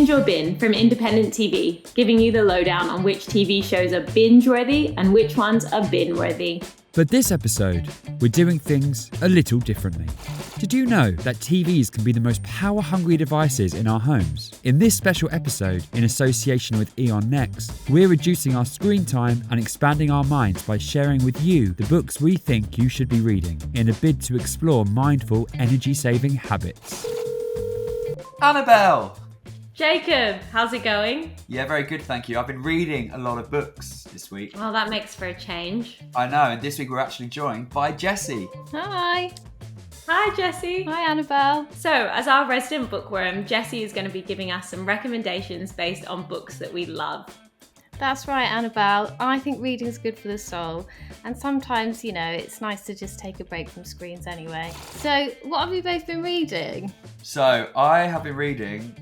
Binge or Bin from independent TV, giving you the lowdown on which TV shows are binge-worthy and which ones are bin-worthy. But this episode, we're doing things a little differently. Did you know that TVs can be the most power-hungry devices in our homes? In this special episode, in association with E.ON Next, we're reducing our screen time and expanding our minds by sharing with you the books we think you should be reading in a bid to explore mindful, energy-saving habits. Annabel! Jacob, how's it going? Yeah, very good, thank you. I've been reading a lot of books this week. Well, that makes for a change. I know, and this week we're actually joined by Jessie. Hi. Hi, Jessie. Hi, Annabel. So, as our resident bookworm, Jessie is going to be giving us some recommendations based on books that we love. That's right, Annabel. I think reading is good for the soul. And sometimes, it's nice to just take a break from screens anyway. So, what have you both been reading? So, I have been reading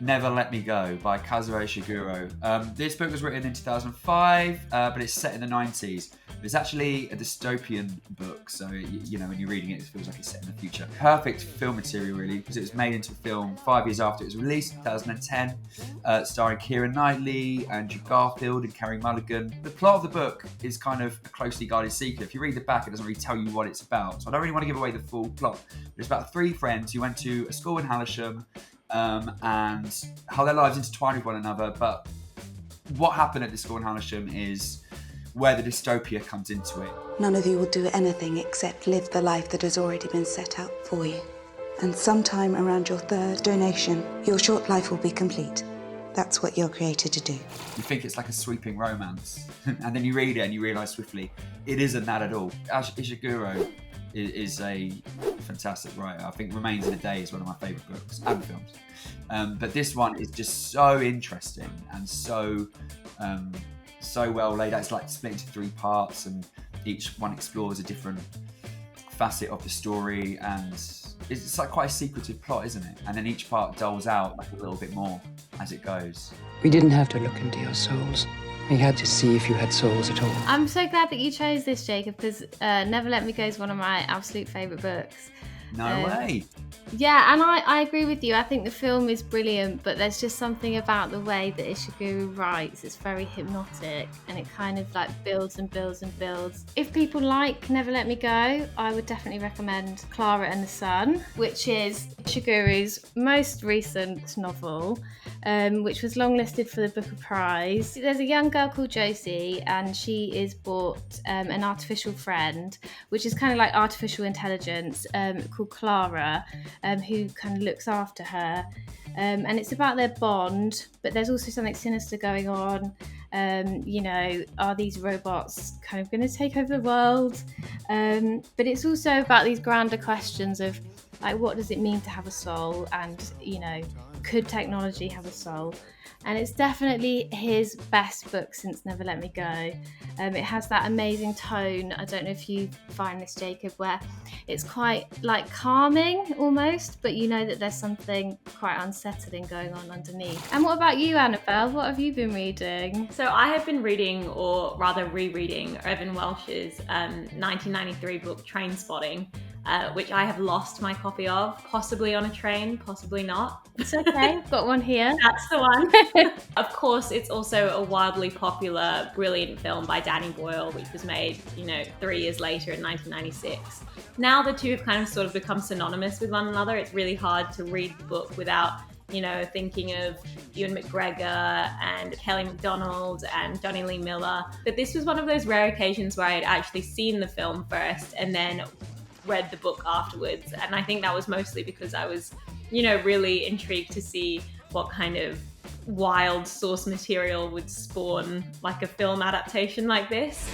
Never Let Me Go by Kazuo Ishiguro. This book was written in 2005, but it's set in the 90s. It's actually a dystopian book, so when you're reading it, it feels like it's set in the future. Perfect film material, really, because it was made into a film 5 years after it was released, 2010, starring Keira Knightley, Andrew Garfield, and Carey Mulligan. The plot of the book is kind of a closely guarded secret. If you read the back, it doesn't really tell you what it's about, so I don't really want to give away the full plot. But it's about three friends who went to a school in Hailsham, and how their lives intertwine with one another. But what happened at the school in Hailsham is where the dystopia comes into it. None of you will do anything except live the life that has already been set out for you. And sometime around your third donation, your short life will be complete. That's what you're created to do. You think it's like a sweeping romance, and then you read it and you realise swiftly it isn't that at all. Ishiguro is a fantastic writer. I think Remains in a Day is one of my favourite books and films. But this one is just so interesting and so well laid out. It's like split into three parts, and each one explores a different facet of the story, and it's like quite a secretive plot, isn't it? And then each part doles out like a little bit more as it goes. We didn't have to look into your souls. We had to see if you had souls at all. I'm so glad that you chose this, Jacob, because Never Let Me Go is one of my absolute favourite books. No way. Yeah, and I agree with you. I think the film is brilliant, but there's just something about the way that Ishiguro writes. It's very hypnotic, and it kind of like builds and builds and builds. If people like Never Let Me Go, I would definitely recommend Clara and the Sun, which is Ishiguro's most recent novel, which was longlisted for the Booker Prize. There's a young girl called Josie, and she is bought an artificial friend, which is kind of like artificial intelligence, called Clara, who kind of looks after her, and it's about their bond, but there's also something sinister going on. Are these robots kind of going to take over the world? But it's also about these grander questions of like, what does it mean to have a soul, and could technology have a soul? And it's definitely his best book since Never Let Me Go. It has that amazing tone. I don't know if you find this, Jacob, where it's quite like calming almost, but you know that there's something quite unsettling going on underneath. And what about you, Annabel? What have you been reading? So I have been reading, or rather rereading, Irvine Welsh's 1993 book Trainspotting, which I have lost my copy of, possibly on a train, possibly not. It's okay, got one here. That's the one. Of course, it's also a wildly popular, brilliant film by Danny Boyle, which was made, 3 years later in 1996. Now the two have kind of sort of become synonymous with one another. It's really hard to read the book without thinking of Ewan McGregor and Kelly MacDonald and Johnny Lee Miller. But this was one of those rare occasions where I had actually seen the film first and then read the book afterwards. And I think that was mostly because I was, really intrigued to see what kind of wild source material would spawn like a film adaptation like this.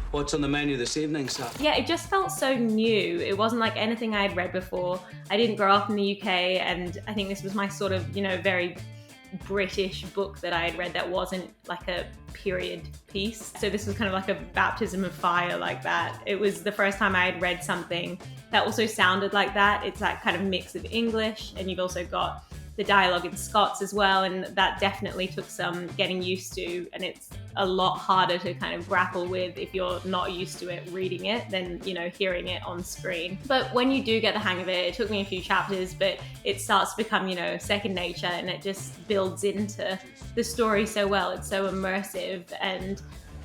What's on the menu this evening, sir? Yeah, it just felt so new. It wasn't like anything I had read before. I didn't grow up in the UK, and I think this was my sort of, very British book that I had read that wasn't like a period piece. So this was kind of like a baptism of fire like that. It was the first time I had read something that also sounded like that. It's that kind of mix of English, and you've also got the dialogue in Scots as well, and that definitely took some getting used to, and it's a lot harder to kind of grapple with if you're not used to it reading it than, you know, hearing it on screen. But when you do get the hang of it took me a few chapters, but it starts to become, you know, second nature, and it just builds into the story so well. It's so immersive, and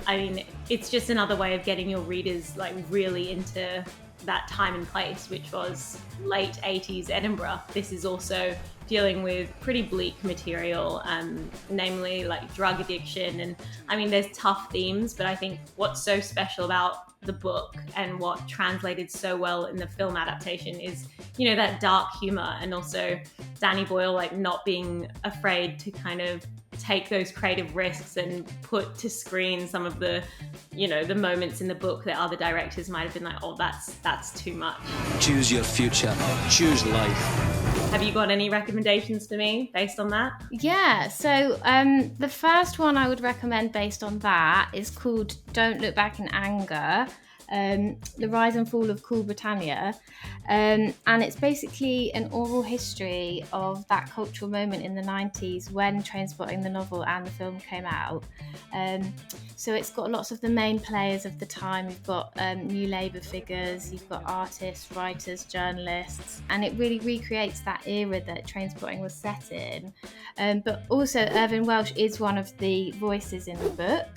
I mean, it's just another way of getting your readers like really into that time and place, which was late 80s Edinburgh. This is also dealing with pretty bleak material, namely like drug addiction. And I mean, there's tough themes, but I think what's so special about the book and what translated so well in the film adaptation is, you know, that dark humor, and also Danny Boyle like not being afraid to kind of take those creative risks and put to screen some of the, you know, the moments in the book that other directors might have been like, oh, that's too much. Choose your future. Choose life. Have you got any recommendations for me based on that? Yeah, so the first one I would recommend based on that is called Don't Look Back in Anger, The Rise and Fall of Cool Britannia. And it's basically an oral history of that cultural moment in the 90s when Trainspotting the novel and the film came out. So it's got lots of the main players of the time. You've got New Labour figures, you've got artists, writers, journalists, and it really recreates that era that Trainspotting was set in. But also Irvine Welsh is one of the voices in the book.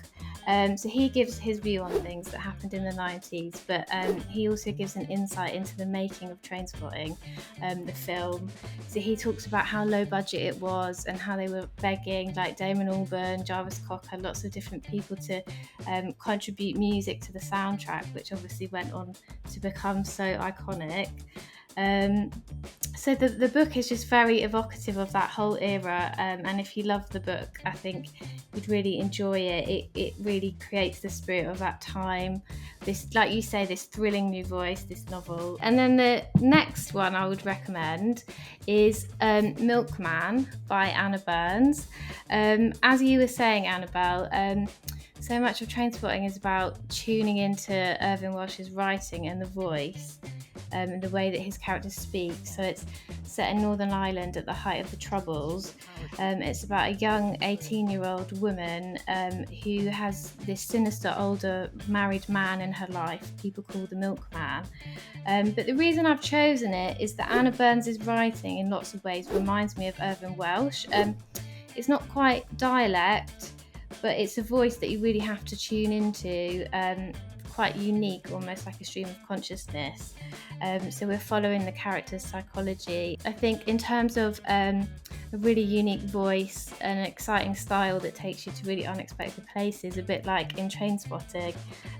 So he gives his view on things that happened in the 90s, but he also gives an insight into the making of Trainspotting, the film. So he talks about how low budget it was and how they were begging, like Damon Albarn, Jarvis Cocker, lots of different people to contribute music to the soundtrack, which obviously went on to become so iconic. So the book is just very evocative of that whole era, and if you love the book, I think you'd really enjoy it. It really creates the spirit of that time, this, like you say, this thrilling new voice, this novel. And then the next one I would recommend is Milkman by Anna Burns. As you were saying, Annabel, so much of Trainspotting is about tuning into Irvine Welsh's writing and the voice, and the way that his characters speak. So it's set in Northern Ireland at the height of the Troubles. It's about a young 18-year-old woman who has this sinister older married man in her life, people call the Milkman. But the reason I've chosen it is that Anna Burns' writing in lots of ways reminds me of Irvine Welsh. It's not quite dialect, but it's a voice that you really have to tune into, quite unique, almost like a stream of consciousness. So we're following the character's psychology. I think in terms of a really unique voice, an exciting style that takes you to really unexpected places, a bit like in Trainspotting,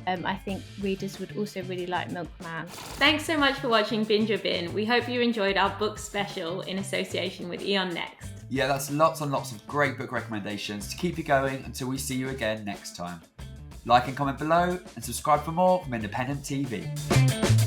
I think readers would also really like Milkman. Thanks so much for watching Binge or Bin. We hope you enjoyed our book special in association with E.ON Next. Yeah, that's lots and lots of great book recommendations to keep you going until we see you again next time. Like and comment below, and subscribe for more from Independent TV.